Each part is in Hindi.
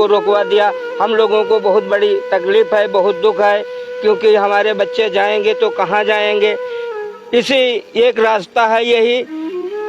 रुकवा दिया। हम लोगों को बहुत बड़ी तकलीफ़ है, बहुत दुख है, क्योंकि हमारे बच्चे जाएंगे तो कहाँ जाएंगे। इसी एक रास्ता है यही,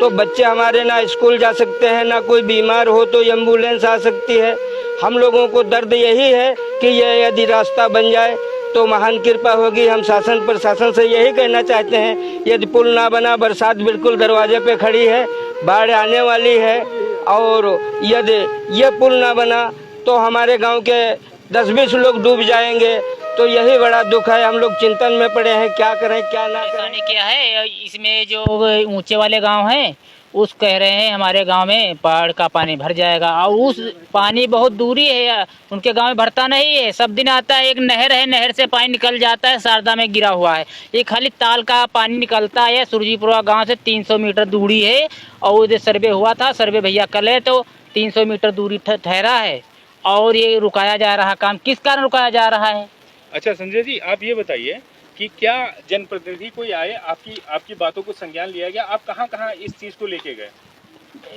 तो बच्चे हमारे ना स्कूल जा सकते हैं, ना कोई बीमार हो तो एम्बुलेंस आ सकती है। हम लोगों को दर्द यही है कि यह यदि रास्ता बन जाए तो महान कृपा होगी। हम शासन प्रशासन से यही कहना चाहते हैं, यदि पुल ना बना, बरसात बिल्कुल दरवाजे पे खड़ी है, बाढ़ आने वाली है, और यदि ये पुल ना बना तो हमारे गांव के 10-20 लोग डूब जाएंगे। तो यही बड़ा दुख है। हम लोग चिंतन में पड़े हैं, क्या करें क्या ना करें। क्या है इसमें जो ऊंचे वाले गांव हैं उस कह रहे हैं हमारे गांव में बाढ़ का पानी भर जाएगा, और उस पानी बहुत दूरी है, उनके गांव में भरता नहीं है। सब दिन आता है, एक नहर है, नहर से पानी निकल जाता है, शारदा में गिरा हुआ है। ये खाली ताल का पानी निकलता है। सुरजीपुरा गांव से 300 मीटर दूरी है, और उधर सर्वे हुआ था, सर्वे भैया कल है, तो 300 मीटर दूरी ठहरा है, और ये रुकाया जा रहा काम। किस कारण रुकाया जा रहा है? अच्छा संजय जी, आप ये बताइए कि क्या जनप्रतिनिधि कोई आए, आपकी बातों को संज्ञान लिया गया? आप कहाँ इस चीज़ को लेके गए?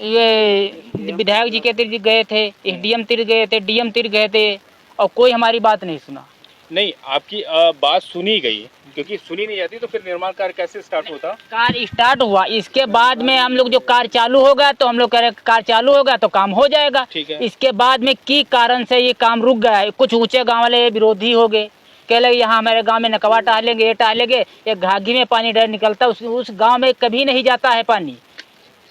ये विधायक जी के तिर गए थे, एसडीएम तिर गए थे, डीएम तिर गए थे, और कोई हमारी बात नहीं सुना। नहीं, आपकी बात सुनी गई, क्योंकि सुनी नहीं जाती तो फिर निर्माण कार्य कैसे स्टार्ट होता? कार स्टार्ट हुआ, इसके बाद में हम लोग जो कार चालू होगा तो हम लोग कह रहे कार चालू होगा तो काम हो जाएगा। ठीक है। इसके बाद में की कारण से ये काम रुक गया है। कुछ ऊंचे गांव वाले विरोधी हो गए, कह लगे यहाँ हमारे गांव में नकवा टहलेंगे, ये टहलेंगे, एक घाघी में पानी डर निकलता, उस गांव में कभी नहीं जाता है पानी,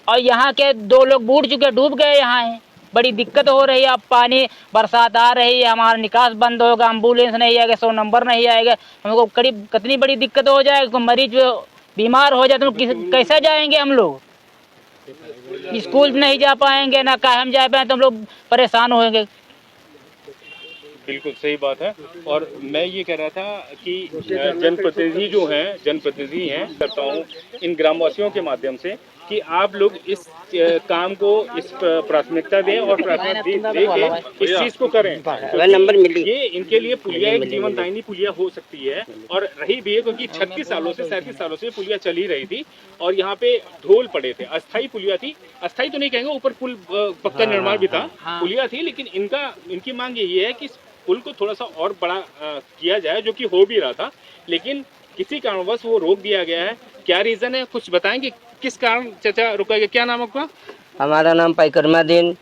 और यहाँ के 2 लोग बूढ़ चुके, डूब गए यहाँ हैं। बड़ी दिक्कत हो रही है। अब पानी बरसात आ रही है, हमारा निकास बंद होगा, एम्बुलेंस नहीं आएगा, 100 नंबर नहीं आएगा, हमको करीब कितनी बड़ी दिक्कत हो जाएगी। मरीज बीमार हो जाए तो कैसे जाएंगे हम लोग? स्कूल नहीं जा पाएंगे, ना कहीं हम जा पाए तो हम लोग परेशान होंगे। बिल्कुल सही बात है। और मैं ये कह रहा था कि जनप्रतिनिधि हैं, करता हूँ इन ग्रामवासियों के माध्यम से कि आप लोग इस काम को इस प्राथमिकता दें और प्राथमिकता दे के इस चीज को करें। ये इनके लिए पुलिया एक जीवनदायिनी पुलिया हो सकती है, और रही भी है, क्योंकि 37 सालों से पुलिया चल ही रही थी, और यहाँ पे ढोल पड़े थे। अस्थायी पुलिया थी, अस्थायी तो नहीं कहेंगे, ऊपर पुल पक्का निर्माण भी था, पुलिया थी, लेकिन इनकी मांग यही है कि पुल को थोड़ा सा और बड़ा किया जाए, जो कि हो भी रहा था, लेकिन किसी कारणवश वो रोक दिया गया है। क्या रीजन है, कुछ बताएंगे किस कारण चाचा रुका गया? क्या नाम आपका? हमारा नाम पैकरमा दीन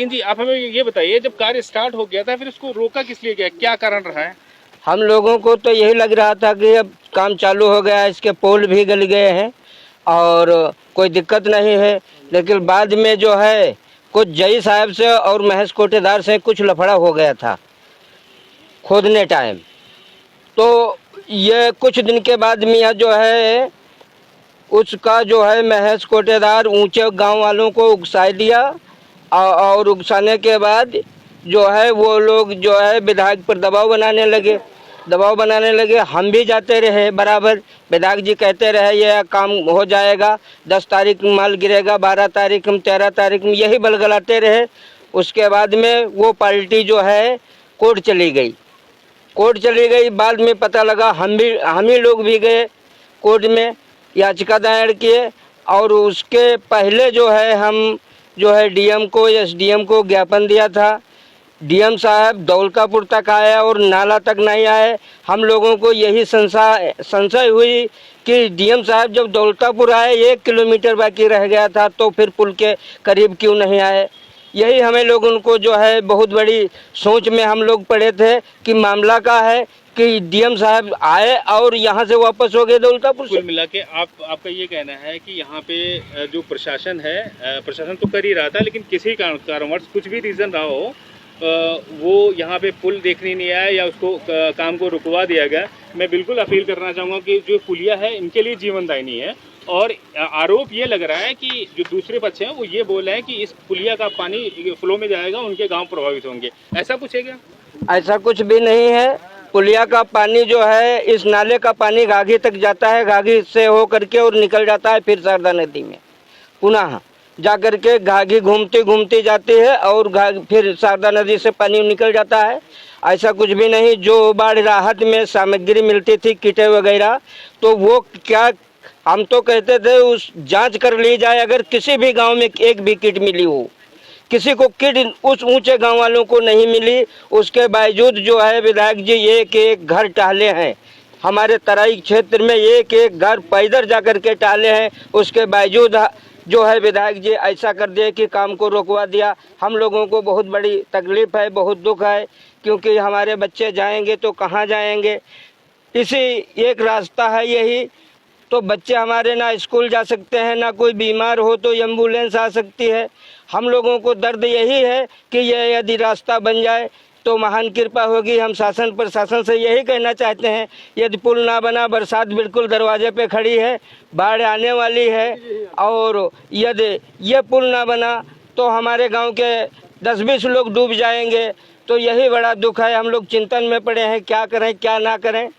जी। आप हमें ये बताइए, जब कार्य स्टार्ट हो गया था फिर उसको रोका किस लिए गया, क्या कारण रहा है? हम लोगों को तो यही लग रहा था कि अब काम चालू हो गया है, इसके पोल भी गल गए हैं और कोई दिक्कत नहीं है, लेकिन बाद में जो है कुछ जई साहब से और महेश कोटेदार से कुछ लफड़ा हो गया था खोदने टाइम। तो ये कुछ दिन के बाद मियाँ जो है उसका जो है महेश कोटेदार ऊंचे गांव वालों को उकसा दिया, और उकसाने के बाद जो है वो लोग जो है विधायक पर दबाव बनाने लगे। हम भी जाते रहे बराबर, विधायक जी कहते रहे ये काम हो जाएगा, 10 तारीख माल गिरेगा, 12 तारीख में, 13 तारीख में, यही बलगलाते रहे। उसके बाद में वो पार्टी जो है कोर्ट चली गई। बाद में पता लगा हम ही लोग भी गए कोर्ट में, याचिका दायर किए, और उसके पहले जो है हम जो है डीएम को, एसडीएम को ज्ञापन दिया था। डीएम साहब दौलतापुर तक आए और नाला तक नहीं आए। हम लोगों को यही संशय हुई कि डीएम साहब जब दौलतापुर आए 1 किलोमीटर बाकी रह गया था, तो फिर पुल के करीब क्यों नहीं आए? यही हमें लोगों को जो है बहुत बड़ी सोच में हम लोग पड़े थे कि मामला का है कि डीएम साहब आए और यहाँ से वापस हो गए दौलतापुर से। कुल मिला के आपका ये कहना है कि यहाँ पे जो प्रशासन है, प्रशासन तो कर ही रहा था, लेकिन किसी कारणवश कुछ भी रीज़न रहा हो, वो यहाँ पे पुल देखने नहीं आया या उसको काम को रुकवा दिया गया। मैं बिल्कुल अपील करना चाहूँगा कि जो पुलिया है इनके लिए जीवनदायिनी है, और आरोप ये लग रहा है कि जो दूसरे पक्ष हैं वो ये बोल रहे हैं कि इस पुलिया का पानी फ्लो में जाएगा, उनके गांव प्रभावित होंगे। ऐसा कुछ है क्या? ऐसा कुछ भी नहीं है। पुलिया का पानी जो है, इस नाले का पानी घाघी तक जाता है, घाघी से हो करके और निकल जाता है फिर शारदा नदी में, पुनः जा करके घाघी घूमती जाती है और फिर शारदा नदी से पानी निकल जाता है। ऐसा कुछ भी नहीं। जो बाढ़ राहत में सामग्री मिलती थी, किटें वगैरह, तो वो क्या, हम तो कहते थे उस जांच कर ली जाए, अगर किसी भी गांव में एक भी किट मिली हो, किसी को किट उस ऊंचे गांव वालों को नहीं मिली। उसके बावजूद जो है विधायक जी एक एक घर टहले हैं, हमारे तराई क्षेत्र में एक एक घर पैदल जा कर के टहले हैं। उसके बावजूद जो है विधायक जी ऐसा कर दिए कि काम को रोकवा दिया। हम लोगों को बहुत बड़ी तकलीफ है, बहुत दुख है, क्योंकि हमारे बच्चे जाएंगे तो कहाँ जाएंगे। इसी एक रास्ता है यही, तो बच्चे हमारे ना स्कूल जा सकते हैं, ना कोई बीमार हो तो एम्बुलेंस आ सकती है। हम लोगों को दर्द यही है कि यह यदि रास्ता बन जाए तो महान कृपा होगी। हम शासन प्रशासन से यही कहना चाहते हैं, यदि पुल ना बना, बरसात बिल्कुल दरवाजे पे खड़ी है, बाढ़ आने वाली है, और यदि ये पुल ना बना तो हमारे गांव के 10-20 लोग डूब जाएंगे। तो यही बड़ा दुख है, हम लोग चिंतन में पड़े हैं, क्या करें क्या ना करें।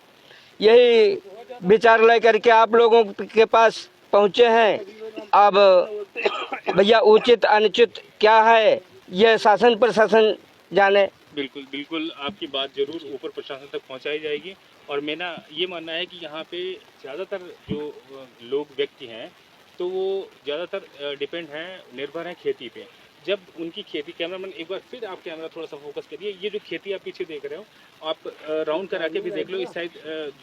यही विचार लेकर के आप लोगों के पास पहुँचे हैं। अब भैया उचित अनुचित क्या है ये शासन प्रशासन जाने। बिल्कुल बिल्कुल, आपकी बात जरूर ऊपर प्रशासन तक पहुंचाई जाएगी। और मेरा ये मानना है कि यहाँ पे ज़्यादातर जो लोग व्यक्ति हैं तो वो ज़्यादातर डिपेंड हैं, निर्भर हैं खेती पे। जब उनकी खेती, कैमरामैन एक बार फिर आप कैमरा थोड़ा सा फोकस करिए, ये जो खेती आप पीछे देख रहे हो, आप राउंड करा के भी देख लो, इस साइड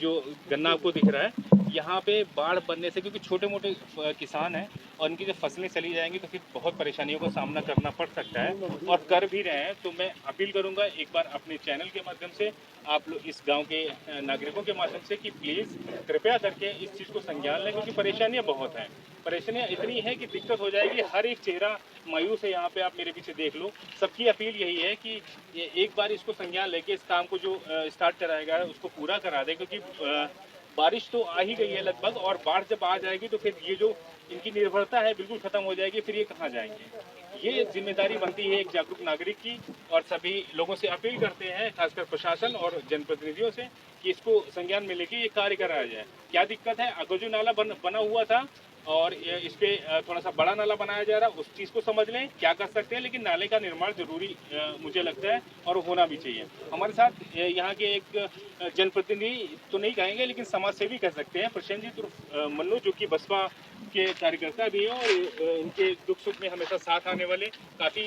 जो गन्ना आपको दिख रहा है, यहाँ पे बाढ़ बनने से, क्योंकि छोटे मोटे किसान हैं और इनकी जब फसलें चली जाएंगी तो फिर बहुत परेशानियों का सामना करना पड़ सकता है, और कर भी रहे हैं। तो मैं अपील करूंगा एक बार अपने चैनल के माध्यम से, आप लोग इस गांव के नागरिकों के माध्यम से, कि प्लीज़ कृपया करके इस चीज़ को संज्ञान लें, क्योंकि परेशानियाँ बहुत हैं। परेशानियाँ इतनी है कि दिक्कत हो जाएगी। हर एक चेहरा मायूस है यहाँ पे, आप मेरे पीछे देख लो। सबकी अपील यही है कि ये एक बार इसको संज्ञान लेके इस काम को जो स्टार्ट कराएगा उसको पूरा करा दे, क्योंकि बारिश तो आ ही गई है लगभग, और बाढ़ जब आ जाएगी तो फिर ये जो इनकी निर्भरता है बिल्कुल खत्म हो जाएगी। फिर ये कहाँ जाएंगे। ये जिम्मेदारी बनती है एक जागरूक नागरिक की, और सभी लोगों से अपील करते हैं, खासकर प्रशासन और जनप्रतिनिधियों से, कि इसको संज्ञान में लेके ये कार्य कराया जाए। क्या दिक्कत है, अगर जो नाला बना हुआ था और इस पे थोड़ा सा बड़ा नाला बनाया जा रहा है, उस चीज़ को समझ लें क्या कर सकते हैं, लेकिन नाले का निर्माण जरूरी मुझे लगता है और होना भी चाहिए। हमारे साथ यहाँ के एक जनप्रतिनिधि तो नहीं कहेंगे, लेकिन समाज सेवी कह सकते हैं, प्रशांत जी मन्नू, जो कि बसपा के कार्यकर्ता भी हैं और इनके दुख सुख में हमेशा साथ आने वाले, काफ़ी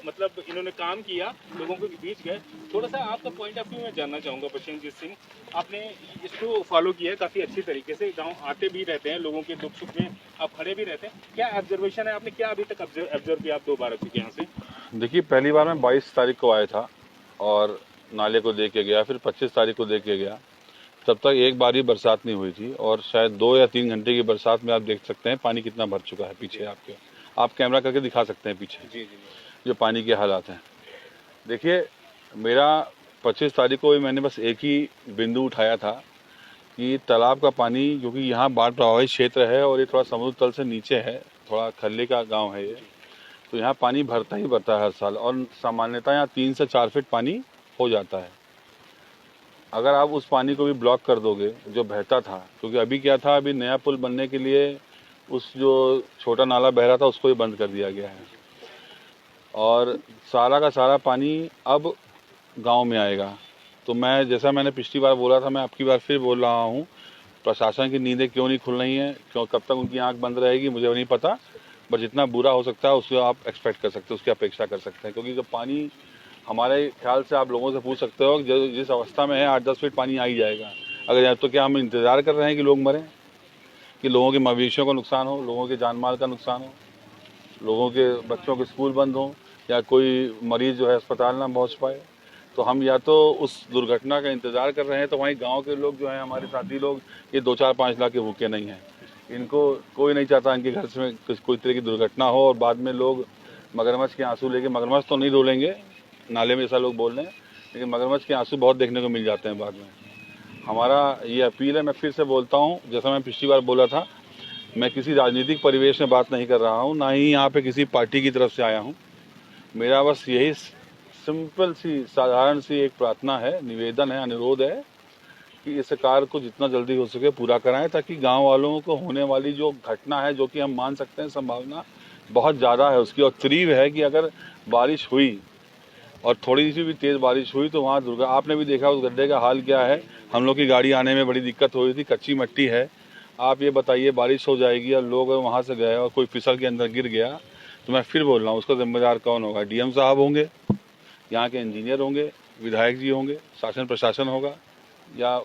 मतलब इन्होंने काम किया, लोगों के बीच गए। थोड़ा सा आपका पॉइंट ऑफ व्यू मैं जानना चाहूँगा प्रशांत सिंह, आपने इसको फॉलो किया है काफ़ी अच्छी तरीके से, गांव आते भी रहते हैं, लोगों के दुख सुख में आप खड़े भी रहते हैं, क्या ऑब्जर्वेशन है, आपने क्या अभी तक ऑब्जर्व किया? आप 2 बार आ चुके यहाँ से। देखिए, पहली बार मैं 22 तारीख को आया था और नाले को देख के गया, फिर 25 तारीख को देख के गया। तब तक एक बार ही बरसात नहीं हुई थी, और शायद 2 या 3 घंटे की बरसात में आप देख सकते हैं पानी कितना भर चुका है पीछे। आपके आप कैमरा करके दिखा सकते हैं पीछे जी जो पानी के हालात हैं। देखिए, मेरा 25 तारीख को भी मैंने बस एक ही बिंदु उठाया था कि तालाब का पानी, क्योंकि यहाँ बाढ़ प्रभावित क्षेत्र है और ये थोड़ा समुद्र तल से नीचे है, थोड़ा खल्ले का गांव है ये, तो यहाँ पानी भरता ही भरता है हर साल, और सामान्यतः यहाँ 3 से 4 फीट पानी हो जाता है। अगर आप उस पानी को भी ब्लॉक कर दोगे जो बहता था, क्योंकि अभी क्या था, अभी नया पुल बनने के लिए उस जो छोटा नाला बह रहा था उसको ही बंद कर दिया गया है, और सारा का सारा पानी अब गांव में आएगा। तो मैं, जैसा मैंने पिछली बार बोला था, मैं आपकी बार फिर बोल रहा हूँ, प्रशासन की नींदें क्यों नहीं खुल रही हैं, क्यों, कब तक उनकी आंख बंद रहेगी मुझे नहीं पता, पर जितना बुरा हो सकता है उसको आप एक्सपेक्ट कर सकते हैं, उसकी अपेक्षा कर सकते हैं। क्योंकि जब पानी, हमारे ख्याल से आप लोगों से पूछ सकते हो कि जिस अवस्था में है 8-10 फीट पानी आ ही जाएगा। अगर तो क्या हम इंतज़ार कर रहे हैं कि लोग मरें, कि लोगों के मवेशियों का नुकसान हो, लोगों के जान माल का नुकसान हो, लोगों के बच्चों के स्कूल बंद हों, या कोई मरीज़ जो है अस्पताल ना पहुँच पाए? तो हम या तो उस दुर्घटना का इंतज़ार कर रहे हैं, तो वहीं गांव के लोग जो हैं, हमारे साथी लोग, ये 2-4-5 लाख के भूखे नहीं हैं। इनको कोई नहीं चाहता इनके घर में कोई तरह की दुर्घटना हो और बाद में लोग मगरमच्छ के आंसू लेके, मगरमच्छ तो नहीं रोलेंगे नाले में, ऐसा लोग बोल रहे हैं, लेकिन मगरमच्छ के आंसू बहुत देखने को मिल जाते हैं बाद में। हमारा ये अपील है, मैं फिर से बोलता हूँ, जैसा मैं पिछली बार बोला था, मैं किसी राजनीतिक परिवेश में बात नहीं कर रहा हूँ, ना ही यहाँ पे किसी पार्टी की तरफ से आया हूँ। मेरा बस यही सिंपल सी, साधारण सी एक प्रार्थना है, निवेदन है, अनुरोध है कि इस कार्य को जितना जल्दी हो सके पूरा कराएं, ताकि गांव वालों को होने वाली जो घटना है, जो कि हम मान सकते हैं संभावना बहुत ज़्यादा है उसकी, और तीव्र है, कि अगर बारिश हुई और थोड़ी सी भी तेज़ बारिश हुई तो वहाँ आपने भी देखा उस गड्ढे का हाल क्या है। हम लोग की गाड़ी आने में बड़ी दिक्कत हो रही थी, कच्ची मिट्टी है। आप ये बताइए, बारिश हो जाएगी और लोग वहाँ से गए और कोई फिसल के अंदर गिर गया तो मैं फिर बोल रहा हूँ, उसका जिम्मेदार कौन होगा? डीएम साहब होंगे, यहाँ के इंजीनियर होंगे, विधायक जी होंगे, शासन प्रशासन होगा, या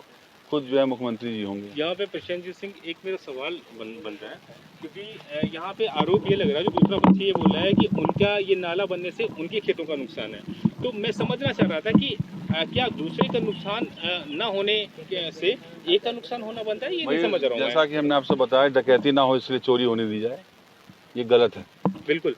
खुद जो है मुख्यमंत्री जी होंगे। यहाँ पे प्रशांत सिंह, एक मेरा सवाल बन रहा है, क्योंकि यहाँ पे आरोप ये लग रहा है, जो दूसरा पक्ष ये बोल रहा है कि उनका ये नाला बनने से उनके खेतों का नुकसान है। तो मैं समझना चाह रहा था कि क्या दूसरे का नुकसान न होने से एक का नुकसान होना बनता है? ये नहीं समझ रहा हूँ। जैसा कि हमने आपसे बताया, डकैती ना हो इसलिए चोरी होने दी जाए, ये गलत है। बिल्कुल।